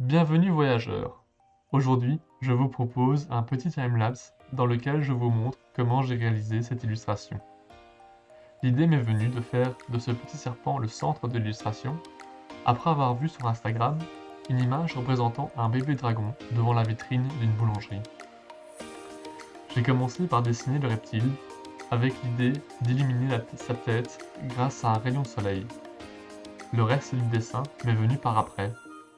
Bienvenue voyageurs. Aujourd'hui, je vous propose un petit timelapse dans lequel je vous montre comment j'ai réalisé cette illustration. L'idée m'est venue de faire de ce petit serpent le centre de l'illustration, après avoir vu sur Instagram une image représentant un bébé dragon devant la vitrine d'une boulangerie. J'ai commencé par dessiner le reptile, avec l'idée d'illuminer sa tête grâce à un rayon de soleil. Le reste du dessin m'est venu par après,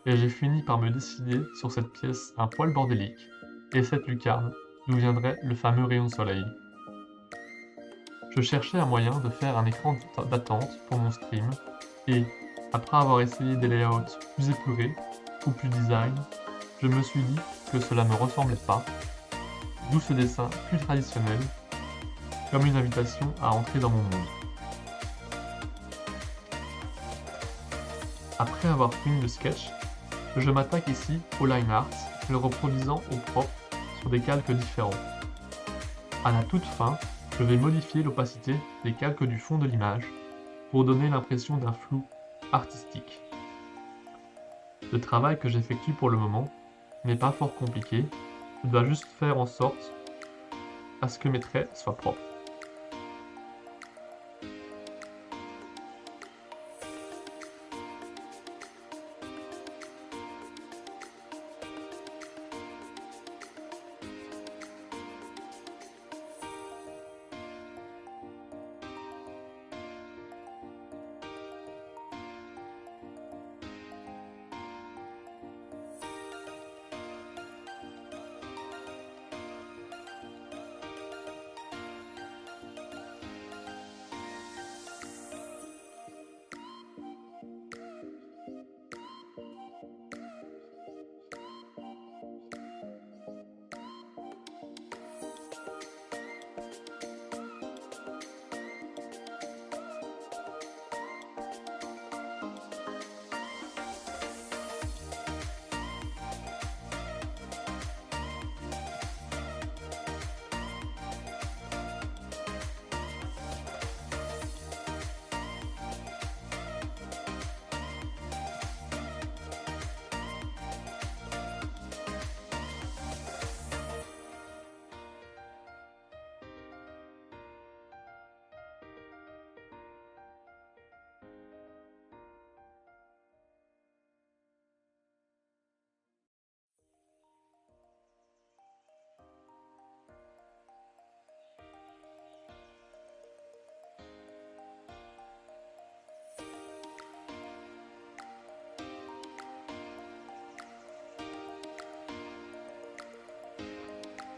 et j'ai fini par me décider sur cette pièce un poil bordélique, et cette lucarne, d'où viendrait le fameux rayon de soleil. Je cherchais un moyen de faire un écran d'attente pour mon stream, et, après avoir essayé des layouts plus épurés, ou plus design, je me suis dit que cela me ressemblait pas, d'où ce dessin plus traditionnel, comme une invitation à entrer dans mon monde. Après avoir fini le sketch, je m'attaque ici au line art, le reproduisant au propre sur des calques différents. À la toute fin, je vais modifier l'opacité des calques du fond de l'image pour donner l'impression d'un flou artistique. Le travail que j'effectue pour le moment n'est pas fort compliqué, je dois juste faire en sorte à ce que mes traits soient propres.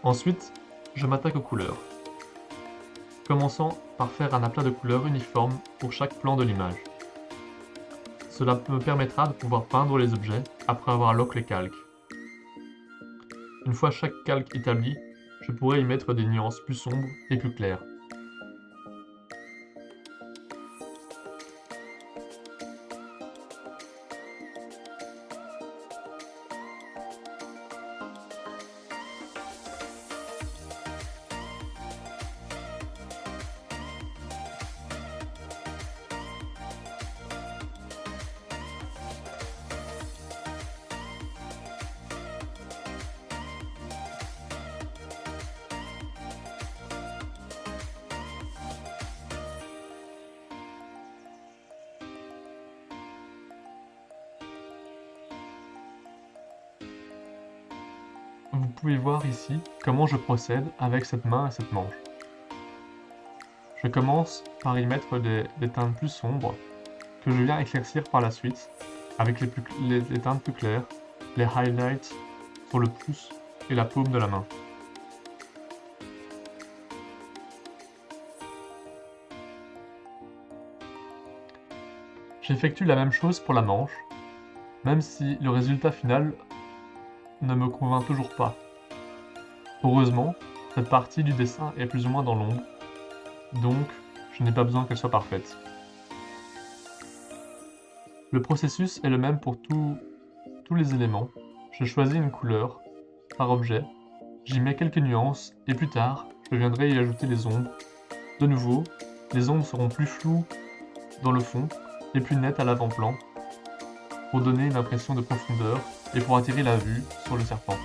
Ensuite, je m'attaque aux couleurs, commençant par faire un aplat de couleurs uniforme pour chaque plan de l'image. Cela me permettra de pouvoir peindre les objets après avoir lock les calques. Une fois chaque calque établi, je pourrai y mettre des nuances plus sombres et plus claires. Vous pouvez voir ici comment je procède avec cette main et cette manche. Je commence par y mettre des teintes plus sombres que je viens éclaircir par la suite avec les teintes plus claires, les highlights sur le pouce et la paume de la main. J'effectue la même chose pour la manche, même si le résultat final ne me convainc toujours pas. Heureusement, cette partie du dessin est plus ou moins dans l'ombre, donc je n'ai pas besoin qu'elle soit parfaite. Le processus est le même pour tous les éléments. Je choisis une couleur par objet, j'y mets quelques nuances et plus tard, je viendrai y ajouter les ombres. De nouveau, les ombres seront plus floues dans le fond et plus nettes à l'avant-plan pour donner une impression de profondeur et pour attirer la vue sur le serpent.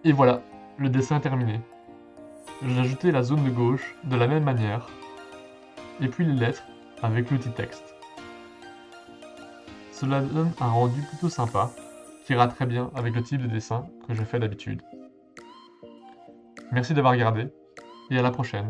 Et voilà, le dessin est terminé. J'ai ajouté la zone de gauche de la même manière, et puis les lettres avec l'outil texte. Cela donne un rendu plutôt sympa, qui ira très bien avec le type de dessin que je fais d'habitude. Merci d'avoir regardé, et à la prochaine.